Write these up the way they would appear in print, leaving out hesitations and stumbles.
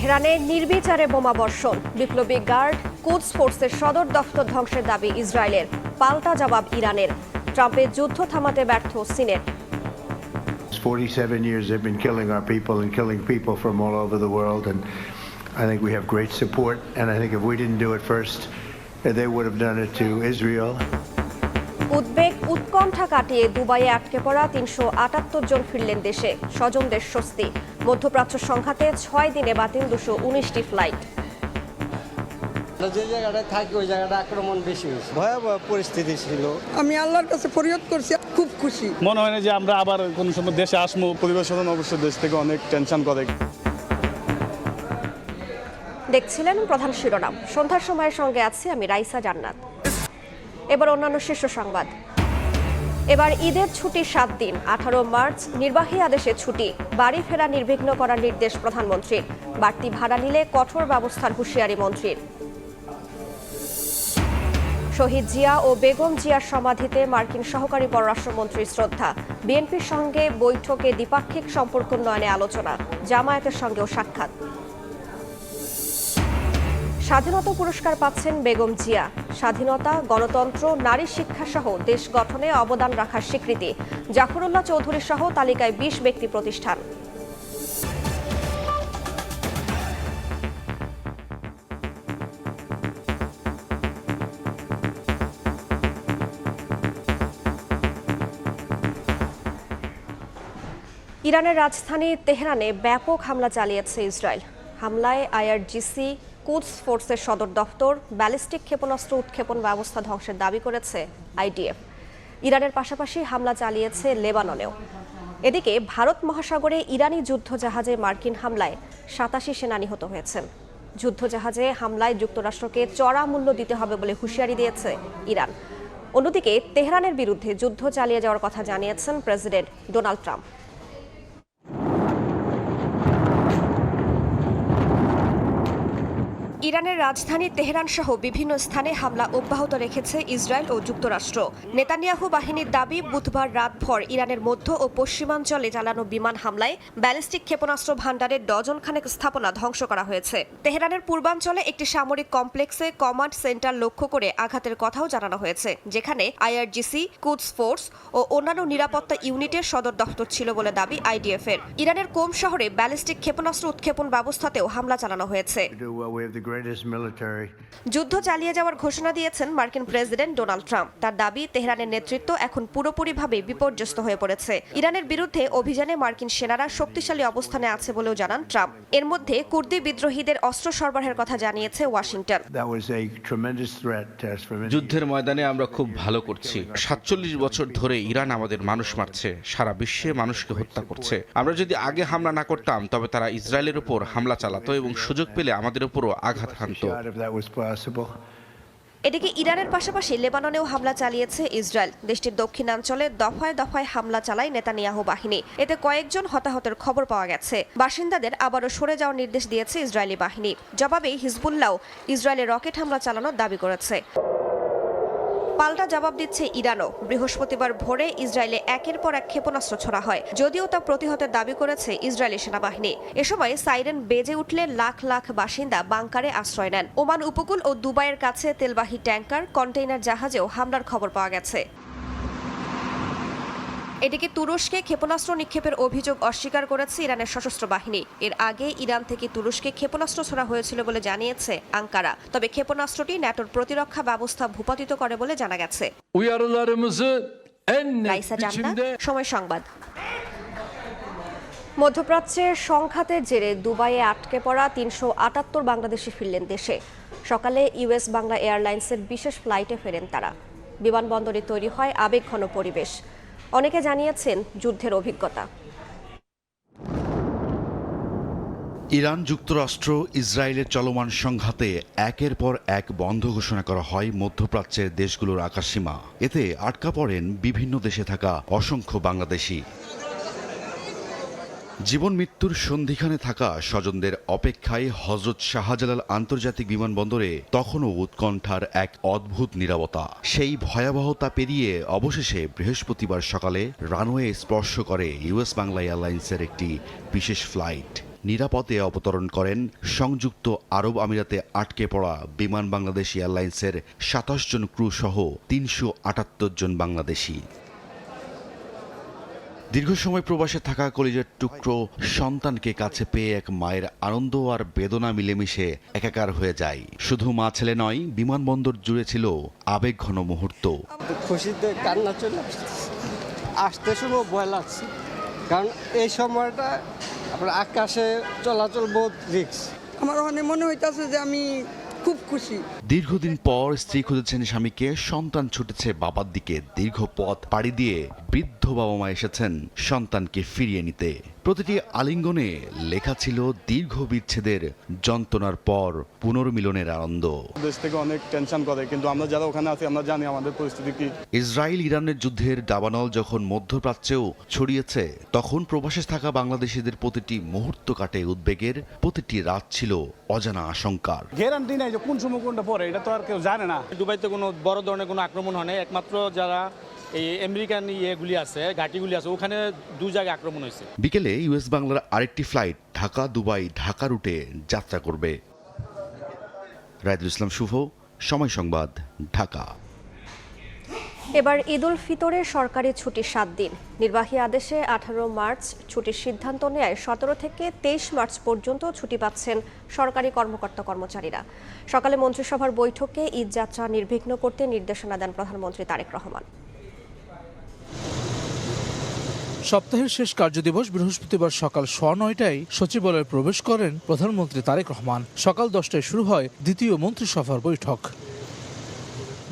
তেহরানে নির্বিচারে বোমাবর্ষণ, বিপ্লবী গার্ড কুদস ফোর্সের সদর দফতর ধ্বংসের দাবি ইসরায়েলের, পাল্টা জবাব ইরানের। ট্রাম্পের যুদ্ধ থামাতে ব্যর্থ senate. 47 years they've been killing our people and killing people from all over the world, and I think we have great support, and I think if we didn't do it first, they would have done it to Israel. উদ্বেগ উৎকণ্ঠা কাটিয়ে দুবাইয়ে আটকে পড়া ৩৭৮ জন ফিরলেন দেশে, স্বজনদের স্বস্তি। মধ্যপ্রাচ্য সংঘাতে 6 দিনে বাতিল 219টি ফ্লাইট। যে জায়গাটায় থাকি ওই জায়গাটা আক্রমণ বেশি হয়েছে, ভয়াবহ পরিস্থিতি ছিল। আমি আল্লাহর কাছে ফরিয়াদ করছি, খুব খুশি। মনে হয় না যে আমরা আবার কোনো সময় দেশে আসবো। পরিবার স্বজন অবশ্যই দেশ থেকে অনেক টেনশন করে। দেখছিলেন প্রধান শিরোনাম। সন্ধ্যার সময়ের সঙ্গে আছি আমি রাইসা জান্নাত। এবার অন্যান্য শীর্ষ সংবাদ। এবার ঈদের ছুটি 7 দিন, 18 মার্চ নির্বাহী আদেশে ছুটি। বাড়ি ফেরা নির্বিঘ্ন করার নির্দেশ প্রধানমন্ত্রীর। বাড়তি ভাড়া নিলে কঠোর ব্যবস্থার হুঁশিয়ারি মন্ত্রীর। শহীদ জিয়া ও বেগম জিয়ার সমাধিতে মার্কিন সহকারী পররাষ্ট্রমন্ত্রীর শ্রদ্ধা। বিএনপির সঙ্গে বৈঠকে দ্বিপাক্ষিক সম্পর্ক উন্নয়নে আলোচনা। জামায়াতের সঙ্গেও সাক্ষাৎ। স্বাধীনতা পুরস্কার পাচ্ছেন বেগম জিয়া। স্বাধীনতা, গণতন্ত্র, নারী শিক্ষা সহ দেশ গঠনে অবদান রাখার স্বীকৃতি। জাফরুল্লাহ চৌধুরী সহ তালিকায় 20 ব্যক্তি প্রতিষ্ঠান। ইরানের রাজধানী তেহরানে ব্যাপক হামলা চালিয়েছে ইসরায়েল। হামলায় আইআরজিসি, কুদস ফোর্সের সদর দফতর, ব্যালিস্টিক ক্ষেপণাস্ত্র উৎক্ষেপণ ব্যবস্থা ধ্বংসের দাবি করেছে আইডিএফ। ইরানের পাশাপাশি হামলা চালিয়েছে লেবাননেও। এদিকে ভারত মহাসাগরে ইরানি যুদ্ধজাহাজে মার্কিন হামলায় 87 সেনা নিহত হয়েছেন। যুদ্ধজাহাজে হামলায় যুক্তরাষ্ট্রকে চড়া মূল্য দিতে হবে বলে হুঁশিয়ারি দিয়েছে ইরান। অন্যদিকে তেহরানের বিরুদ্ধে যুদ্ধ চালিয়ে যাওয়ার কথা জানিয়েছেন প্রেসিডেন্ট ডোনাল্ড ট্রাম্প। ইরানের রাজধানী তেহরান সহ বিভিন্ন স্থানে হামলা অব্যাহত রেখেছে ইসরায়েল ও যুক্তরাষ্ট্র। নেতানিয়াহু বাহিনীর দাবি, বুধবার রাতভর ইরানের মধ্য ও পশ্চিমাঞ্চলে চালানো বিমান হামলায় ব্যালিস্টিক ক্ষেপণাস্ত্র ভান্ডারের ডজনখানেক স্থাপনা ধ্বংস করা হয়েছে। তেহরানের পূর্বাঞ্চলে একটি সামরিক কমপ্লেক্সে কমান্ড সেন্টার লক্ষ্য করে আঘাতের কথাও জানানো হয়েছে, যেখানে আইআরজিসি, কুদস ফোর্স ও অন্যান্য নিরাপত্তা ইউনিটের সদর দফতর ছিল বলে দাবি আইডিএফ-এর। ইরানের কোম শহরে ব্যালিস্টিক ক্ষেপণাস্ত্র উৎক্ষেপণ ব্যবস্থাতেও হামলা চালানো হয়েছে। যুদ্ধ চালিয়ে যাওয়ার ঘোষণা দিয়েছেন মার্কিন প্রেসিডেন্ট ডোনাল্ড ট্রাম্প। তার দাবি, তেহরানের নেতৃত্ব এখন পুরোপুরিভাবে বিপর্যস্ত হয়ে পড়েছে। ইরানের বিরুদ্ধে অভিযানে মার্কিন সেনারা শক্তিশালী অবস্থানে আছে বলেও জানান ট্রাম্প। এর মধ্যে কুর্দি বিদ্রোহীদের অস্ত্র সরবরাহের কথা জানিয়েছে ওয়াশিংটন। যুদ্ধের ময়দানে আমরা খুব ভালো করছি। 47 বছর ধরে ইরান আমাদের মানুষ মারছে, সারা বিশ্বে মানুষকে হত্যা করছে। আমরা যদি আগে হামলা না করতাম তবে তারা ইসরায়েলের উপর হামলা চালাতো এবং সুযোগ পেলে আমাদের উপরও আঘাত হানত। এদিকে ইরানের পাশাপাশি লেবাননেও হামলা চালিয়েছে ইসরায়েল। দেশটির দক্ষিণাঞ্চলে দফায় দফায় হামলা চালায় নেতানিয়াহু বাহিনী। এতে কয়েকজন হতাহতের খবর পাওয়া গেছে। বাসিন্দাদের আবারও সরে যাওয়ার নির্দেশ দিয়েছে ইসরায়েলি বাহিনী। জবাবে হিজবুল্লাহ ইসরায়েলে রকেট হামলা চালানোর দাবি করেছে। পাল্টা জবাব দিচ্ছে ইরানও। বৃহস্পতিবার ভোরে ইসরায়েলে একের পর এক ক্ষেপণাস্ত্র ছোড়া হয়, যদিও তা প্রতিহতের দাবি করেছে ইসরায়েলি সেনাবাহিনী। এ সময় সাইরেন বেজে উঠলে লাখ লাখ বাসিন্দা বাংকারে আশ্রয় নেন। ওমান উপকূল ও দুবাইয়ের কাছে তেলবাহী ট্যাঙ্কার, কন্টেইনার জাহাজেও হামলার খবর পাওয়া গেছে। এদিকে তুরস্কে ক্ষেপণাস্ত্র নিক্ষেপের অভিযোগ অস্বীকার করেছে ইরানের সশস্ত্র বাহিনী। এর আগে ইরান থেকে তুরস্কে ক্ষেপণাস্ত্র ছোড়া হয়েছিল বলে জানিয়েছে আঙ্কারা। তবে ক্ষেপণাস্ত্রটি ন্যাটোর প্রতিরক্ষা ব্যবস্থা ভূপাতিত করে বলে জানা গেছে। সময় সংবাদ। মধ্যপ্রাচ্যের সংঘাতের জেরে দুবাইয়ে আটকে পড়া ৩৭৮ বাংলাদেশি ফিরলেন দেশে। সকালে ইউএস বাংলা এয়ারলাইন্সের বিশেষ ফ্লাইটে ফেরেন তারা। বিমানবন্দরে তৈরি হয় আবেগঘন পরিবেশ। অনেকে জানিয়েছেন যুদ্ধের অভিজ্ঞতা। ইরান, যুক্তরাষ্ট্র, ইসরায়েলের চলমান সংঘাতে একের পর এক বন্ধ ঘোষণা করা হয় মধ্যপ্রাচ্যের দেশগুলোর আকাশসীমা। এতে আটকা পড়েন বিভিন্ন দেশে থাকা অসংখ্য বাংলাদেশি। জীবন মৃত্যুর সন্ধিখানে থাকা স্বজনদের অপেক্ষায় হযরত শাহজালাল আন্তর্জাতিক বিমানবন্দরে তখনও উৎকণ্ঠার এক অদ্ভুত নীরবতা। সেই ভয়াবহতা পেরিয়ে অবশেষে বৃহস্পতিবার সকালে রানওয়ে স্পর্শ করে ইউএস বাংলা এয়ারলাইন্সের একটি বিশেষ ফ্লাইট। নিরাপদে অবতরণ করেন সংযুক্ত আরব আমিরাতে আটকে পড়া বিমান বাংলাদেশ এয়ারলাইন্সের ২৭ জন ক্রু সহ ৩৭৮ জন বাংলাদেশি। দীর্ঘ সময় প্রবাসে থাকা কলিজার টুকরো সন্তানকে কাছে পেয়ে এক মায়ের আনন্দ আর বেদনা মিলেমিশে একাকার হয়ে যায়। শুধু মা ছেলে নয়, বিমানবন্দর জুড়ে ছিল আবেগঘন মুহূর্ত। খুশিতে কান্না চলে আসতে সময় ভয় লাগছে, কারণ এই সময়টা আপনার আকাশে চলাচল বহুত রিস্ক। আমার ওখানে মনে হইতাছে যে আমি খুব খুশি। দীর্ঘদিন পর স্ত্রী খুঁজেছেন স্বামীকে, সন্তান ছুটেছে বাবার দিকে। দীর্ঘ পথ পাড়ি দিয়ে বৃদ্ধ বাবা মা এসেছেন সন্তানকে ফিরিয়ে নিতে। প্রতিটি আলিঙ্গনে লেখা ছিল দীর্ঘ বিচ্ছেদের যন্ত্রণার পর পুনর্মিলনের আনন্দ। দেশ থেকে অনেক টেনশন করে, কিন্তু আমরা যারা ওখানে আছি আমরা জানি আমাদের পরিস্থিতি কি। ইসরায়েল ইরানের যুদ্ধের দাবানল যখন মধ্যপ্রাচ্যেও ছড়িয়েছে, তখন প্রবাসে থাকা বাংলাদেশিদের প্রতিটি মুহূর্ত কাটে উদ্বেগের, প্রতিটি রাত ছিল অজানা আশঙ্কার। গ্যারান্টি নাই যে কোন সময় কোনটা পরে, এটা তো আর কেউ জানে না। দুবাইতে কোনো বড় ধরনের কোনো আক্রমণ হয় না, একমাত্র যারা এই আমেরিকান ইয়েগুলি আছে, ঘাঁটিগুলি আছে, ওখানে 2 জায়গায় আক্রমণ হয়েছে। বিকেলে ইউএস বাংলার আরেকটি ফ্লাইট ঢাকা দুবাই ঢাকা রুটে যাত্রা করবে। রায়দুল ইসলাম শুভ, সময় সংবাদ, ঢাকা। এবার ঈদুল ফিতরের সরকারি ছুটি 7 দিন। নির্বাহী আদেশে 18 মার্চ ছুটির সিদ্ধান্ত নেয় 17 থেকে 23 মার্চ পর্যন্ত ছুটি পাচ্ছেন সরকারি কর্মকর্তা কর্মচারীরা। সকালে মন্ত্রিসভার বৈঠকে ঈদ যাত্রা নির্বিঘ্ন করতে নির্দেশনা দেন প্রধানমন্ত্রী তারেক রহমান। সপ্তাহের শেষ কার্যদিবস বৃহস্পতিবার সকাল 9:15টায় সচিবালয়ে প্রবেশ করেন প্রধানমন্ত্রী তারেক রহমান। সকাল 10টায় শুরু হয় দ্বিতীয় মন্ত্রিসভার বৈঠক।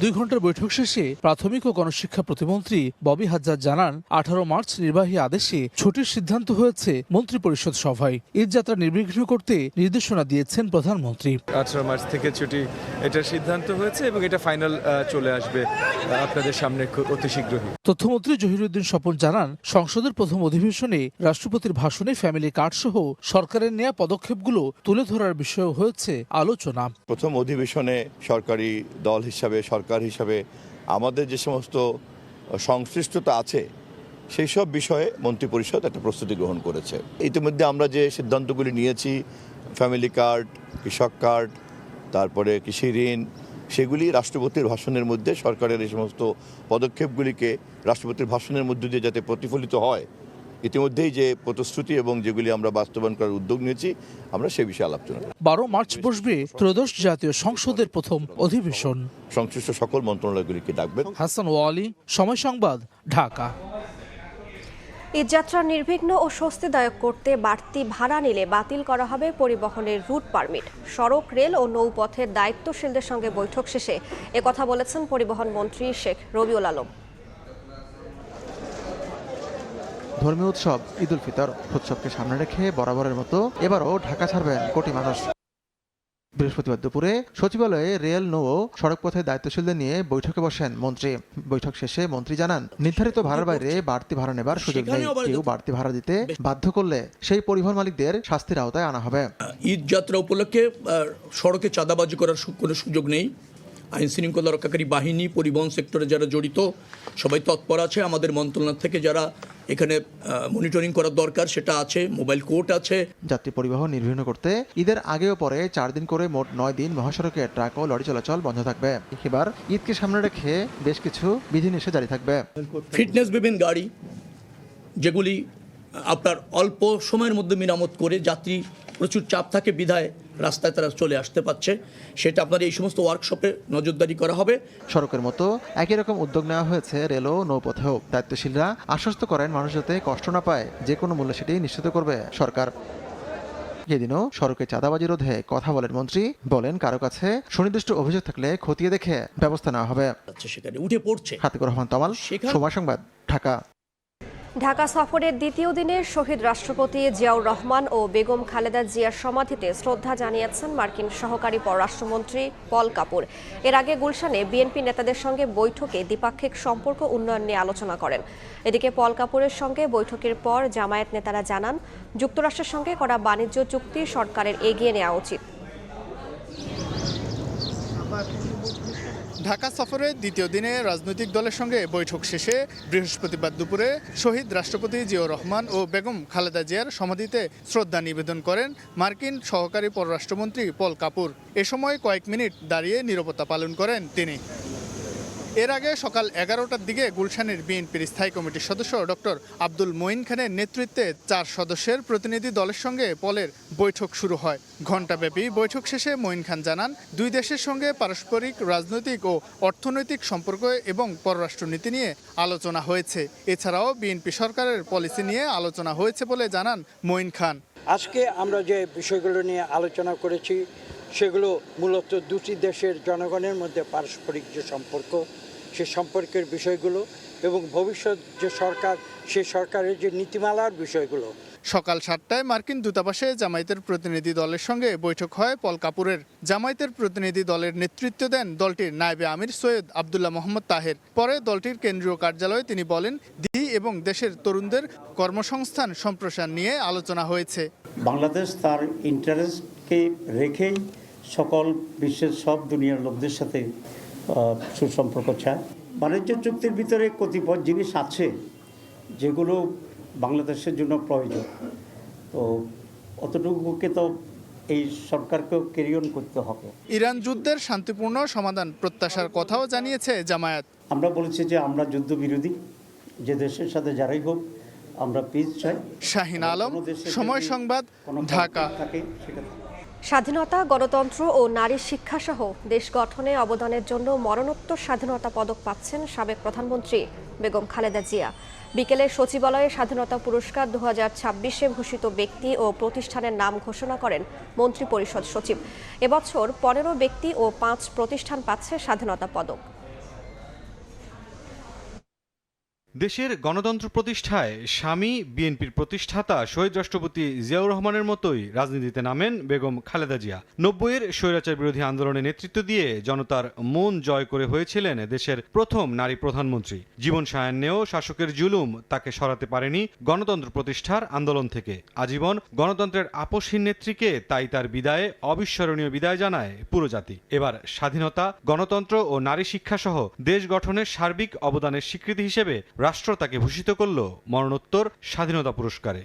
2 ঘন্টার বৈঠক শেষে প্রাথমিক ও গণশিক্ষা প্রতিমন্ত্রী ববি হাজ্জাজ জানান, 18 মার্চ নির্বাহী আদেশে ছুটির সিদ্ধান্ত হয়েছে মন্ত্রিপরিষদ সভায়। ঈদ যাত্রা নির্বিঘ্ন করতে নির্দেশনা দিয়েছেন প্রধানমন্ত্রী। 18 মার্চ থেকে ছুটি এটার সিদ্ধান্ত হয়েছে এবং এটা ফাইনাল চলে আসবে আপনাদের সামনে অতি শীঘ্রই। তথ্যমন্ত্রী জহিরুদ্দিন স্বপন জানান, সংসদের প্রথম অধিবেশনে রাষ্ট্রপতির ভাষণে ফ্যামিলি কার্ড সহ সরকারের নেওয়া পদক্ষেপগুলো তুলে ধরার বিষয়ে হয়েছে আলোচনা। প্রথম অধিবেশনে সরকারি দল হিসাবে, সরকার হিসাবে আমাদের যে সমস্ত সংশ্লিষ্টতা আছে সেই সব বিষয়ে মন্ত্রিপরিষদ একটা প্রস্তুতি গ্রহণ করেছে। ইতিমধ্যে আমরা যে সিদ্ধান্তগুলি নিয়েছি, ফ্যামিলি কার্ড, কৃষক কার্ড, তারপরে কৃষি ঋণ, সেগুলি রাষ্ট্রপতির ভাষণের মধ্যে সরকারের এই সমস্ত পদক্ষেপগুলিকে রাষ্ট্রপতির ভাষণের মধ্য দিয়ে যাতে প্রতিফলিত হয়, ইতিমধ্যেই যে প্রতিশ্রুতি এবং যেগুলি আমরা বাস্তবায়ন করার উদ্যোগ নিয়েছি, আমরা সে বিষয়ে আলোচনা করি। 12 মার্চ বসবে ত্রয়োদশ জাতীয় সংসদের প্রথম অধিবেশন। সংশ্লিষ্ট সকল মন্ত্রণালয়গুলিকে ডাকবেন। হাসান ওয়ালি, সময় সংবাদ, ঢাকা। ঈদযাত্রা নির্বিঘ্ন ও স্বস্তিদায়ক করতে বাড়তি ভাড়া নিলে বাতিল করা হবে পরিবহনের রুট পারমিট। সড়ক, রেল ও নৌপথের দায়িত্বশীলদের সঙ্গে বৈঠক শেষে একথা বলেছেন পরিবহন মন্ত্রী শেখ রবিউল আলম। ধর্মীয় উৎসব ঈদুল ফিতর উৎসবকে সামনে রেখে বরাবরের মতো এবারও ঢাকা ছাড়বেন কোটি মানুষ। বৃহস্পতিবার দুপুরে সচিবালয়ে রেল, নৌ ও সড়কপথের দায়িত্বশীলদের নিয়ে বৈঠকে বসেন মন্ত্রী। বৈঠক শেষে মন্ত্রী জানান, নির্ধারিত ভাড়ার বাইরে বাড়তি ভাড়া নেবার সুযোগ নেই। কেউ বাড়তি ভাড়া দিতে বাধ্য করলে সেই পরিবহন মালিকদের শাস্তির আওতায় আনা হবে। ঈদ যাত্রা উপলক্ষে সড়কে চাঁদাবাজি করার কোনো সুযোগ নেই। আইন শৃঙ্খলা রক্ষাকারী বাহিনী, পরিবহন সেক্টরে যারা জড়িত সবাই তৎপর আছে। আমাদের মন্ত্রণালয় থেকে যারা এখানে মনিটরিং করার দরকার সেটা আছে, মোবাইল কোর্ট আছে। যাত্রী পরিবহন নির্বিঘ্ন করতে ঈদের আগে ও পরে 4 দিন করে মোট 9 দিন মহাসড়কে ট্রাক ও লরি চলাচল বন্ধ থাকবে। এবার ঈদকে সামনে রেখে বেশ কিছু বিধিনিষেধ জারি থাকবে। ফিটনেস বিহীন গাড়ি যেগুলি আপনার অল্প সময়ের মধ্যে মেরামত করে যাত্রী প্রচুর চাপ থাকে বিধায় রাস্তায় তারা চলে আসতে পারছে, সেটা আপনার এই সমস্ত ওয়ার্কশপে নজরদারি করা হবে। সড়কের মতো একই রকম উদ্যোগ নেওয়া হয়েছে রেল ও নৌপথেও। দায়িত্বশীলরা আশ্বস্ত করেন, মানুষ যাতে কষ্ট না পায় যে কোনো মূল্যে সেটি নিশ্চিত করবে সরকার। এদিনও সড়কে চাঁদাবাজি রোধে কথা বলেন মন্ত্রী। বলেন, কারো কাছে সুনির্দিষ্ট অভিযোগ থাকলে খতিয়ে দেখে ব্যবস্থা নেওয়া হবে। সেখানে উঠে পড়ছে। হাতিকুর রহমান তমাল, সময় সংবাদ, ঢাকা। ঢাকা সফরের দ্বিতীয় দিনে শহীদ রাষ্ট্রপতি জিয়াউর রহমান ও বেগম খালেদা জিয়ার সমাধিতে শ্রদ্ধা জানিয়েছেন মার্কিন সহকারী পররাষ্ট্রমন্ত্রী পল কাপুর। এর আগে গুলশানে বিএনপি নেতাদের সঙ্গে বৈঠকে দ্বিপাক্ষিক সম্পর্ক উন্নয়ন নিয়ে আলোচনা করেন। এদিকে পল কাপুরের সঙ্গে বৈঠকের পর জামায়াত নেতারা জানান, যুক্তরাষ্ট্রের সঙ্গে করা বাণিজ্য চুক্তি সরকারের এগিয়ে নেওয়া উচিত। ঢাকা সফরের দ্বিতীয় দিনে রাজনৈতিক দলের সঙ্গে বৈঠক শেষে বৃহস্পতিবার দুপুরে শহীদ রাষ্ট্রপতি জিয়াউর রহমান ও বেগম খালেদা জিয়ার সমাধিতে শ্রদ্ধা নিবেদন করেন মার্কিন সহকারী পররাষ্ট্রমন্ত্রী পল কাপুর। এ সময় কয়েক মিনিট দাঁড়িয়ে নীরবতা পালন করেন তিনি। এর আগে সকাল 11টার দিকে গুলশানের বিএনপির স্থায়ী কমিটির সদস্য ডক্টর আব্দুল মঈন খানের নেতৃত্বে 4 সদস্যের প্রতিনিধি দলের সঙ্গে পলের বৈঠক শুরু হয়। ঘণ্টাব্যাপী বৈঠক শেষে মঈন খান জানান, দুই দেশের সঙ্গে পারস্পরিক রাজনৈতিক ও অর্থনৈতিক সম্পর্ক এবং পররাষ্ট্রনীতি নিয়ে আলোচনা হয়েছে। এছাড়াও বিএনপি সরকারের পলিসি নিয়ে আলোচনা হয়েছে বলে জানান মঈন খান। আজকে আমরা যে বিষয়গুলো নিয়ে আলোচনা করেছি সেগুলো মূলত দুটি দেশের জনগণের মধ্যে পারস্পরিক যে সম্পর্ক, সে সম্পর্কের বিষয়গুলো এবং ভবিষ্যৎ যে সরকার, সে সরকারের যে নীতিমালার বিষয়গুলো। সকাল 7টায় মার্কিন দূতাবাসে জামায়াতের প্রতিনিধি দলের সঙ্গে বৈঠক হয় পল কাপুরের। জামায়াতের প্রতিনিধি দলের নেতৃত্ব দেন দলটির নায়েবে আমির সৈয়দ আবদুল্লাহ মোহাম্মদ তাহের। পরে দলটির কেন্দ্রীয় কার্যালয়ে তিনি বলেন, এবং দেশের তরুণদের কর্মসংস্থান সম্প্রসারণ নিয়ে আলোচনা হয়েছে। বাংলাদেশ তার ইন্টারেস্টকে রেখেই সকল বিশ্বের সব দুনিয়ার লোকদের সাথে সুসম্পর্ক চায়। বাণিজ্য চুক্তির ভিতরে কতিপয় জিনিস আছে যেগুলো বাংলাদেশের জন্য প্রয়োজন, তো অতটুকুকে তো এই সরকারকেও ক্যারি অন করতে হবে। ইরান যুদ্ধের শান্তিপূর্ণ সমাধান প্রত্যাশার কথাও জানিয়েছে জামায়াত। আমরা বলেছি যে আমরা যুদ্ধবিরোধী, যে দেশের সাথে যারাই হোক আমরা পিস চাই। শাহিন আলম, সময় সংবাদ, ঢাকা। স্বাধীনতা, গণতন্ত্র ও নারী শিক্ষাসহ দেশ গঠনে অবদানের জন্য মরণোত্তর স্বাধীনতা পদক পাচ্ছেন সাবেক প্রধানমন্ত্রী বেগম খালেদা জিয়া। বিকেলে সচিবালয়ে স্বাধীনতা পুরস্কার 2026-এ ভূষিত ব্যক্তি ও প্রতিষ্ঠানের নাম ঘোষণা করেন মন্ত্রিপরিষদ সচিব। এবছর 15 ব্যক্তি ও 5 প্রতিষ্ঠান পাচ্ছে স্বাধীনতা পদক। দেশের গণতন্ত্র প্রতিষ্ঠায় স্বামী বিএনপির প্রতিষ্ঠাতা শহীদ রাষ্ট্রপতি জিয়াউর রহমানের মতোই রাজনীতিতে নামেন বেগম খালেদা জিয়া। 90-এর স্বৈরাচার বিরোধী আন্দোলনে নেতৃত্ব দিয়ে জনতার মন জয় করে হয়েছিলেন দেশের প্রথম নারী প্রধানমন্ত্রী। জীবন সায়ান্নেও শাসকের জুলুম তাকে সরাতে পারেনি গণতন্ত্র প্রতিষ্ঠার আন্দোলন থেকে। আজীবন গণতন্ত্রের আপসহীন নেত্রীকে তাই তার বিদায়ে অবিস্মরণীয় বিদায় জানায় পুরো জাতি। এবার স্বাধীনতা, গণতন্ত্র ও নারী শিক্ষাসহ দেশ গঠনের সার্বিক অবদানের স্বীকৃতি হিসেবে রাষ্ট্র তাকে ভূষিত করল মরণোত্তর স্বাধীনতা পুরস্কারে।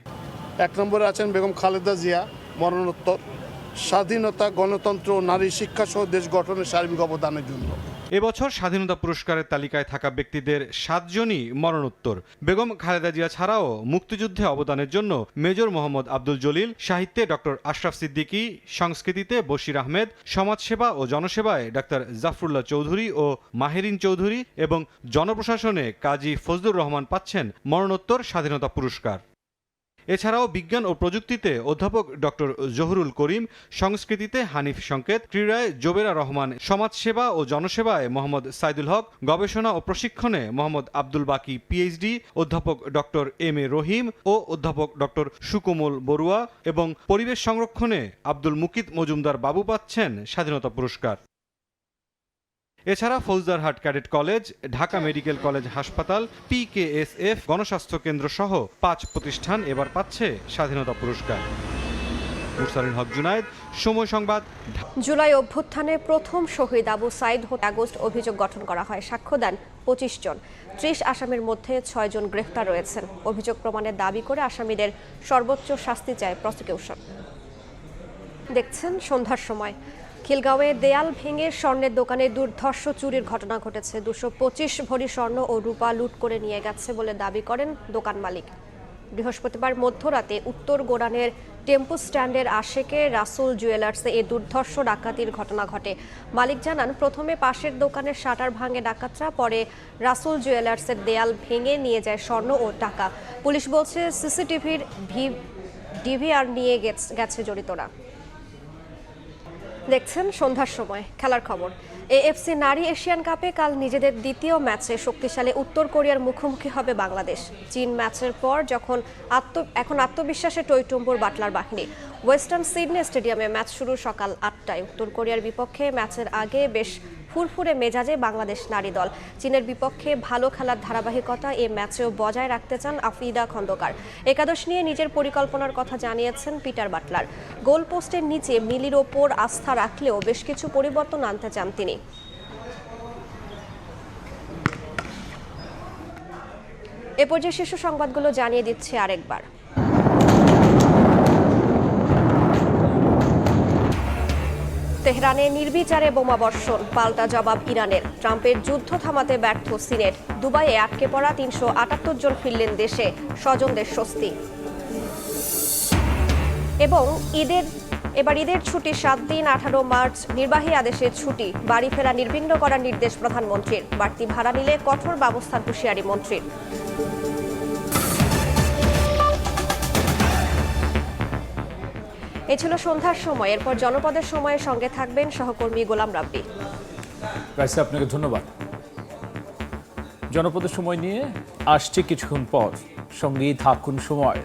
1 নম্বরে আছেন বেগম খালেদা জিয়া, মরণোত্তর স্বাধীনতা, গণতন্ত্র ও নারী শিক্ষা সহ দেশ গঠনের সার্বিক অবদানের জন্য। এবছর স্বাধীনতা পুরস্কারের তালিকায় থাকা ব্যক্তিদের 7 জনই মরণোত্তর। বেগম খালেদা জিয়া ছাড়াও মুক্তিযুদ্ধে অবদানের জন্য মেজর মোহাম্মদ আব্দুল জলিল, সাহিত্যে ডক্টর আশরাফ সিদ্দিকী, সংস্কৃতিতে বশির আহমেদ, সমাজসেবা ও জনসেবায় ডাক্তার জাফরুল্লাহ চৌধুরী ও মাহেরিন চৌধুরী এবং জনপ্রশাসনে কাজী ফজলুর রহমান পাচ্ছেন মরণোত্তর স্বাধীনতা পুরস্কার। এছাড়াও বিজ্ঞান ও প্রযুক্তিতে অধ্যাপক ডক্টর জহুরুল করিম, সংস্কৃতিতে হানিফ সংকেত, ক্রীড়ায় জোবেরা রহমান, সমাজসেবা ও জনসেবায় মোহাম্মদ সাইদুল হক, গবেষণা ও প্রশিক্ষণে মোহাম্মদ আব্দুল বাকি পিএইচডি, অধ্যাপক ডক্টর এম এ রহিম ও অধ্যাপক ডক্টর সুকোমল বড়ুয়া এবং পরিবেশ সংরক্ষণে আব্দুল মুকিত মজুমদার বাবু পাচ্ছেন স্বাধীনতা পুরস্কার। এছাড়া Faujdarhat Cadet College, Dhaka Medical College হাসপাতাল, PKSF গণস্বাস্থ্য কেন্দ্র সহ 5 প্রতিষ্ঠান এবার পাচ্ছে স্বাধীনতা পুরস্কার। মুরসালিন হক জুনায়েদ, সময় সংবাদ। জুলাই অভ্যুত্থানে প্রথম শহীদ আবু সাইদ আগস্ট অভিযোগ গঠন করা হয়। সাক্ষ্য দেন 25 জন। 30 আসামির মধ্যে 6 জন গ্রেফতার রয়েছেন। অভিযোগ প্রমাণের দাবি করে আসামিদের সর্বোচ্চ শাস্তি চায় প্রসিকিউশন। দেখছেন সন্ধ্যার সময়। খিলগাঁওয়ে দেয়াল ভেঙে স্বর্ণের দোকানে দুর্ধর্ষ চুরির ঘটনা ঘটেছে। 225 ভরি স্বর্ণ ও রূপা লুট করে নিয়ে গেছে বলে দাবি করেন দোকান মালিক। বৃহস্পতিবার মধ্যরাতে উত্তর গোরানের টেম্পো স্ট্যান্ডের আশেকে রাসুল জুয়েলার্সে এই দুর্ধর্ষ ডাকাতির ঘটনা ঘটে। মালিক জানান, প্রথমে পাশের দোকানের শাটার ভাঙে ডাকাতরা, পরে রাসুল জুয়েলার্সের দেয়াল ভেঙে নিয়ে যায় স্বর্ণ ও টাকা। পুলিশ বলছে সিসিটিভির ডিভিআর নিয়ে গেছে জড়িতরা। দেখছেন সন্ধ্যার সময়। খেলার খবর। AFC নারী এশিয়ান কাপে কাল নিজেদের দ্বিতীয় ম্যাচে শক্তিশালী উত্তর কোরিয়ার মুখোমুখি হবে বাংলাদেশ। চীন ম্যাচের পর এখন আত্মবিশ্বাসে টইটুম্বুর বাটলার বাহিনী। ওয়েস্টার্ন সিডনি স্টেডিয়ামে ম্যাচ শুরু সকাল 8টায়। উত্তর কোরিয়ার বিপক্ষে ম্যাচের আগে বেশ ফুরফুরে মেজাজে বাংলাদেশ নারী দল। চীনের বিপক্ষে ভালো খেলার ধারাবাহিকতা এ ম্যাচেও বজায় রাখতে চান আফিদা খন্দকার। একাদশ নিয়ে নিজের পরিকল্পনার কথা জানিয়েছেন পিটার বাটলার। গোল পোস্টের নিচে মিলির ওপর আস্থা রাখলেও বেশ কিছু পরিবর্তন আনতে চান তিনি। এ পর্যায়ে শীর্ষ সংবাদগুলো জানিয়ে দিচ্ছে আরেকবার। তেহরানে নির্বিচারে বোমাবর্ষণ, পাল্টা জবাব ইরানের। ট্রাম্পের যুদ্ধ থামাতে ব্যর্থ সিনেট। দুবাইয়ে আটকে পড়া ৩৭৮ জন ফিরলেন দেশে, স্বজনদের স্বস্তি। এবং এবার ঈদের ছুটি 7 দিন, 18 মার্চ নির্বাহী আদেশের ছুটি। বাড়ি ফেরা নির্বিঘ্ন করার নির্দেশ প্রধানমন্ত্রীর। বাড়তি ভাড়া নিলে কঠোর ব্যবস্থার হুঁশিয়ারি মন্ত্রীর। এ ছিল সন্ধ্যার সময়। এরপর জনপদের সময়ের সঙ্গে থাকবেন সহকর্মী গোলাম রাব্বি। রাইসা, আপনাকে ধন্যবাদ। জনপদের সময় নিয়ে আসছে কিছুক্ষণ পর। সঙ্গেই থাকুন সময়।